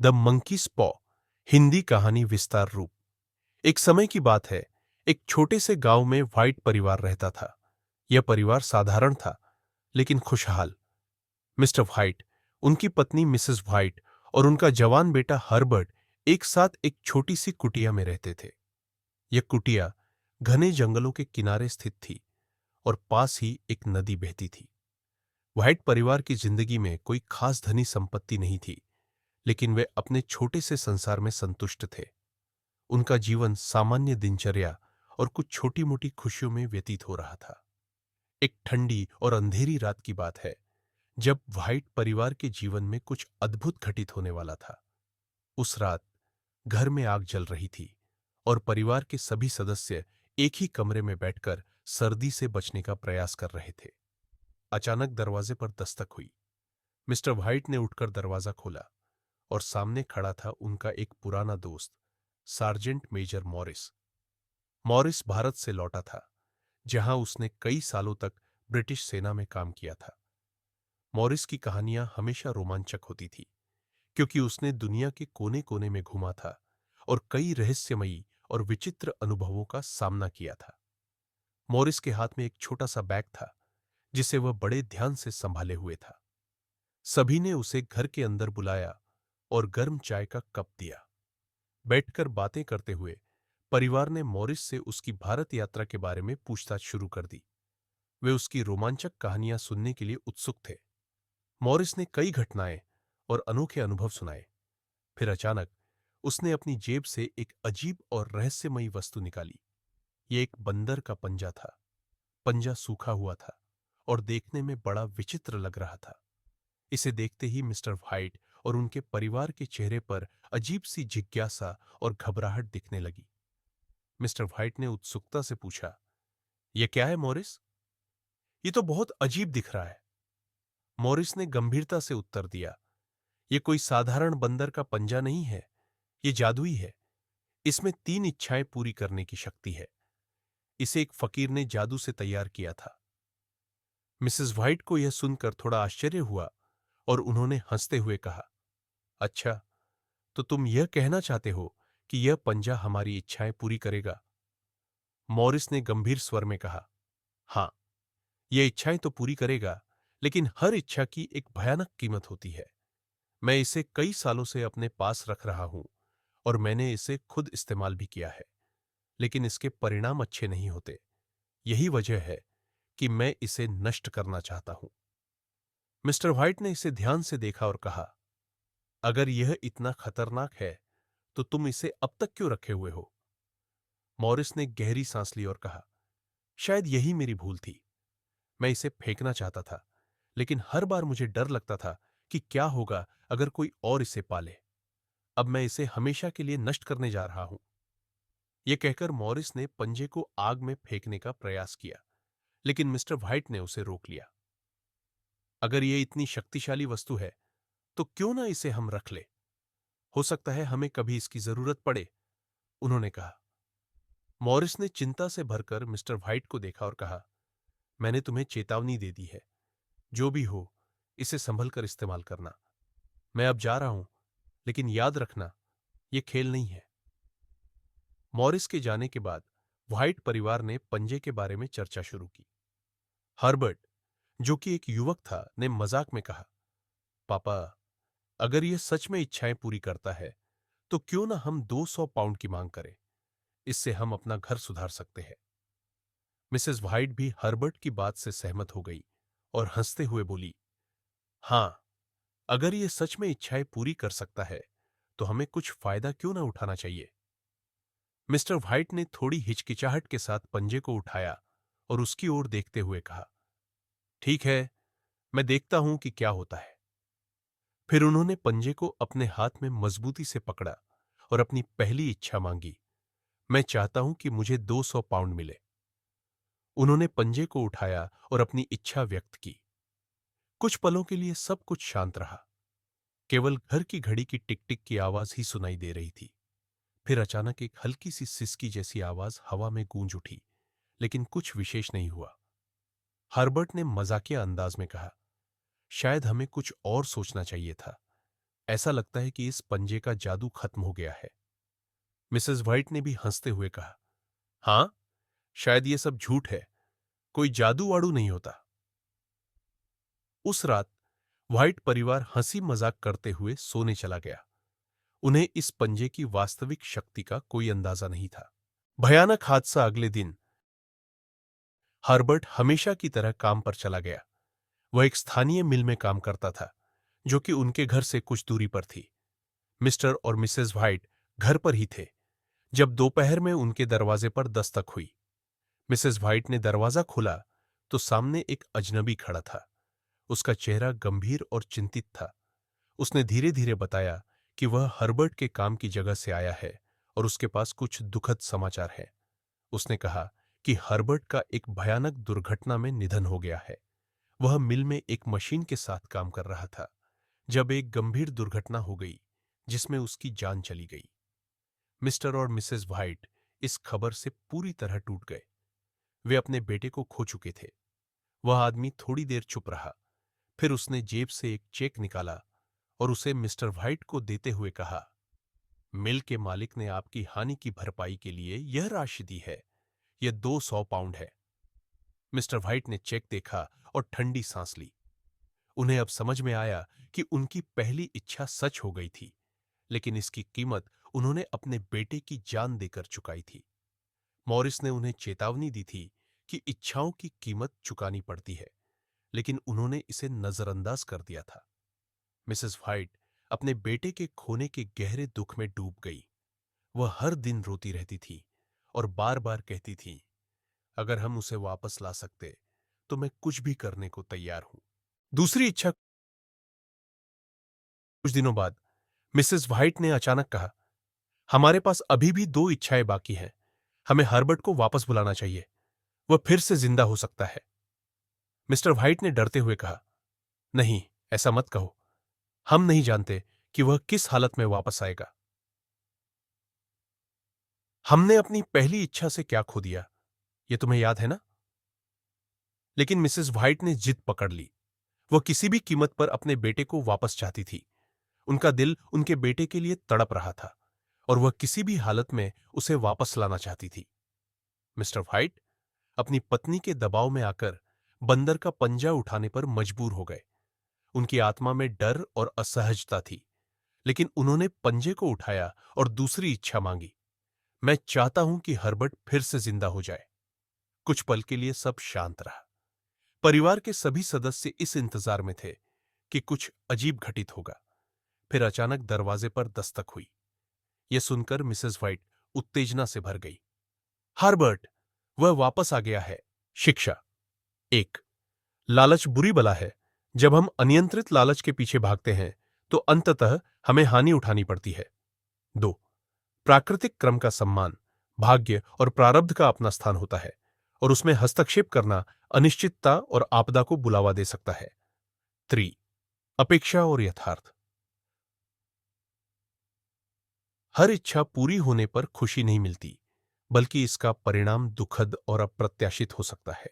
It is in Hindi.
द मंकीज पॉ हिंदी कहानी विस्तार रूप। एक समय की बात है, एक छोटे से गांव में व्हाइट परिवार रहता था। यह परिवार साधारण था लेकिन खुशहाल। मिस्टर व्हाइट, उनकी पत्नी मिसेस व्हाइट और उनका जवान बेटा हर्बर्ट एक साथ एक छोटी सी कुटिया में रहते थे। यह कुटिया घने जंगलों के किनारे स्थित थी और पास ही एक नदी बहती थी। व्हाइट परिवार की जिंदगी में कोई खास धनी संपत्ति नहीं थी, लेकिन वे अपने छोटे से संसार में संतुष्ट थे। उनका जीवन सामान्य दिनचर्या और कुछ छोटी मोटी खुशियों में व्यतीत हो रहा था। एक ठंडी और अंधेरी रात की बात है, जब व्हाइट परिवार के जीवन में कुछ अद्भुत घटित होने वाला था। उस रात घर में आग जल रही थी और परिवार के सभी सदस्य एक ही कमरे में बैठकर सर्दी से बचने का प्रयास कर रहे थे। अचानक दरवाजे पर दस्तक हुई। मिस्टर व्हाइट ने उठकर दरवाजा खोला और सामने खड़ा था उनका एक पुराना दोस्त, sergeant major Morris. Morris Bharat से लौटा था, जहां उसने कई सालों तक ब्रिटिश सेना में काम किया था। मॉरिस की कहानियां हमेशा रोमांचक होती थी, क्योंकि उसने दुनिया के कोने कोने में घूमा था और कई रहस्यमयी और विचित्र अनुभवों का सामना किया था। मॉरिस के हाथ में एक छोटा सा बैग था, जिसे वह बड़े ध्यान से संभाले हुए था। सभी ने उसे घर के अंदर बुलाया और गर्म चाय का कप दिया। बैठकर बातें करते हुए परिवार ने मॉरिस से उसकी भारत यात्रा के बारे में पूछताछ शुरू कर दी। वे उसकी रोमांचक कहानियां सुनने के लिए उत्सुक थे। मॉरिस ने कई घटनाएं और अनोखे अनुभव सुनाए। फिर अचानक उसने अपनी जेब से एक अजीब और रहस्यमयी वस्तु निकाली। यह एक बंदर का पंजा था। पंजा सूखा हुआ था और देखने में बड़ा विचित्र लग रहा था। इसे देखते ही मिस्टर व्हाइट और उनके परिवार के चेहरे पर अजीब सी जिज्ञासा और घबराहट दिखने लगी। मिस्टर व्हाइट ने उत्सुकता से पूछा, यह क्या है मॉरिस? ये तो बहुत अजीब दिख रहा है। मॉरिस ने गंभीरता से उत्तर दिया, यह कोई साधारण बंदर का पंजा नहीं है, यह जादुई है। इसमें 3 इच्छाएं पूरी करने की शक्ति है। इसे एक फकीर ने जादू से तैयार किया था। मिसेस व्हाइट को यह सुनकर थोड़ा आश्चर्य हुआ और उन्होंने हंसते हुए कहा, अच्छा, तो तुम यह कहना चाहते हो कि यह पंजा हमारी इच्छाएं पूरी करेगा? मॉरिस ने गंभीर स्वर में कहा, हां, यह इच्छाएं तो पूरी करेगा, लेकिन हर इच्छा की एक भयानक कीमत होती है। मैं इसे कई सालों से अपने पास रख रहा हूं और मैंने इसे खुद इस्तेमाल भी किया है, लेकिन इसके परिणाम अच्छे नहीं होते। यही वजह है कि मैं इसे नष्ट करना चाहता हूं। मिस्टर व्हाइट ने इसे ध्यान से देखा और कहा, अगर यह इतना खतरनाक है तो तुम इसे अब तक क्यों रखे हुए हो? मॉरिस ने गहरी सांस ली और कहा, शायद यही मेरी भूल थी। मैं इसे फेंकना चाहता था, लेकिन हर बार मुझे डर लगता था कि क्या होगा अगर कोई और इसे पाले। अब मैं इसे हमेशा के लिए नष्ट करने जा रहा हूं। यह कहकर मॉरिस ने पंजे को आग में फेंकने का प्रयास किया, लेकिन मिस्टर व्हाइट ने उसे रोक लिया। अगर यह इतनी शक्तिशाली वस्तु है, तो क्यों ना इसे हम रख ले? हो सकता है हमें कभी इसकी जरूरत पड़े, उन्होंने कहा। मॉरिस ने चिंता से भरकर मिस्टर व्हाइट को देखा और कहा, मैंने तुम्हें चेतावनी दे दी है। जो भी हो, इसे संभल कर इस्तेमाल करना। मैं अब जा रहा हूं, लेकिन याद रखना, यह खेल नहीं है। मॉरिस के जाने के बाद व्हाइट परिवार ने पंजे के बारे में चर्चा शुरू की। हर्बर्ट, जो कि एक युवक था, ने मजाक में कहा, पापा, अगर यह सच में इच्छाएं पूरी करता है, तो क्यों ना हम 200 पाउंड की मांग करें? इससे हम अपना घर सुधार सकते हैं। मिसेस व्हाइट भी हर्बर्ट की बात से सहमत हो गई और हंसते हुए बोली, हां, अगर यह सच में इच्छाएं पूरी कर सकता है, तो हमें कुछ फायदा क्यों ना उठाना चाहिए। मिस्टर व्हाइट ने थोड़ी हिचकिचाहट के साथ पंजे को उठाया और उसकी ओर देखते हुए कहा, ठीक है, मैं देखता हूं कि क्या होता है। फिर उन्होंने पंजे को अपने हाथ में मजबूती से पकड़ा और अपनी पहली इच्छा मांगी, मैं चाहता हूं कि मुझे 200 पाउंड मिले। उन्होंने पंजे को उठाया और अपनी इच्छा व्यक्त की। कुछ पलों के लिए सब कुछ शांत रहा। केवल घर की घड़ी की टिक टिक की आवाज ही सुनाई दे रही थी। फिर अचानक एक हल्की सी सिसकी जैसी आवाज हवा में गूंज उठी, लेकिन कुछ विशेष नहीं हुआ। हर्बर्ट ने मजाकिया अंदाज में कहा, शायद हमें कुछ और सोचना चाहिए था। ऐसा लगता है कि इस पंजे का जादू खत्म हो गया है। मिसेस व्हाइट ने भी हंसते हुए कहा, हां, शायद ये सब झूठ है, कोई जादू वाड़ू नहीं होता। उस रात व्हाइट परिवार हंसी मजाक करते हुए सोने चला गया। उन्हें इस पंजे की वास्तविक शक्ति का कोई अंदाजा नहीं था। भयानक हादसा अगले दिन। हर्बर्ट हमेशा की तरह काम पर चला गया। वह एक स्थानीय मिल में काम करता था, जो कि उनके घर से कुछ दूरी पर थी। मिस्टर और मिसेस व्हाइट घर पर ही थे जब दोपहर में उनके दरवाजे पर दस्तक हुई। मिसेस व्हाइट ने दरवाजा खोला तो सामने एक अजनबी खड़ा था। उसका चेहरा गंभीर और चिंतित था। उसने धीरे धीरे बताया कि वह हर्बर्ट के काम की जगह से आया है और उसके पास कुछ दुखद समाचार है। उसने कहा कि हर्बर्ट का एक भयानक दुर्घटना में निधन हो गया है। वह मिल में एक मशीन के साथ काम कर रहा था जब एक गंभीर दुर्घटना हो गई जिसमें उसकी जान चली गई। मिस्टर और मिसेस व्हाइट इस खबर से पूरी तरह टूट गए। वे अपने बेटे को खो चुके थे। वह आदमी थोड़ी देर चुप रहा, फिर उसने जेब से एक चेक निकाला और उसे मिस्टर व्हाइट को देते हुए कहा, मिल के मालिक ने आपकी हानि की भरपाई के लिए यह राशि दी है। यह 200 पाउंड है। मिस्टर व्हाइट ने चेक देखा और ठंडी सांस ली। उन्हें अब समझ में आया कि उनकी पहली इच्छा सच हो गई थी, लेकिन इसकी कीमत उन्होंने अपने बेटे की जान देकर चुकाई थी। मॉरिस ने उन्हें चेतावनी दी थी कि इच्छाओं की कीमत चुकानी पड़ती है, लेकिन उन्होंने इसे नजरअंदाज कर दिया था। मिसेस व्हाइट अपने बेटे के खोने के गहरे दुख में डूब गई। वह हर दिन रोती रहती थी और बार बार कहती थी, अगर हम उसे वापस ला सकते तो मैं कुछ भी करने को तैयार हूं। दूसरी इच्छा। कुछ दिनों बाद मिसेस व्हाइट ने अचानक कहा, हमारे पास अभी भी 2 इच्छाएं बाकी हैं। हमें हर्बर्ट को वापस बुलाना चाहिए। वह फिर से जिंदा हो सकता है। मिस्टर व्हाइट ने डरते हुए कहा, नहीं, ऐसा मत कहो। हम नहीं जानते कि वह किस हालत में वापस आएगा। हमने अपनी पहली इच्छा से क्या खो दिया, यह तुम्हें याद है ना? लेकिन मिसेस व्हाइट ने जिद पकड़ ली। वह किसी भी कीमत पर अपने बेटे को वापस चाहती थी। उनका दिल उनके बेटे के लिए तड़प रहा था और वह किसी भी हालत में उसे वापस लाना चाहती थी। मिस्टर व्हाइट अपनी पत्नी के दबाव में आकर बंदर का पंजा उठाने पर मजबूर हो गए। उनकी आत्मा में डर और असहजता थी, लेकिन उन्होंने पंजे को उठाया और दूसरी इच्छा मांगी, मैं चाहता हूं कि हर्बर्ट फिर से जिंदा हो जाए। कुछ पल के लिए सब शांत रहा। परिवार के सभी सदस्य इस इंतजार में थे कि कुछ अजीब घटित होगा। फिर अचानक दरवाजे पर दस्तक हुई। यह सुनकर मिसेस व्हाइट उत्तेजना से भर गई। हर्बर्ट, वह वापस आ गया है। शिक्षा। 1। लालच बुरी बला है। जब हम अनियंत्रित लालच के पीछे भागते हैं तो अंततः हमें हानि उठानी पड़ती है। 2। प्राकृतिक क्रम का सम्मान, भाग्य और प्रारब्ध का अपना स्थान होता है और उसमें हस्तक्षेप करना अनिश्चितता और आपदा को बुलावा दे सकता है। 3। अपेक्षा और यथार्थ। हर इच्छा पूरी होने पर खुशी नहीं मिलती, बल्कि इसका परिणाम दुखद और अप्रत्याशित हो सकता है।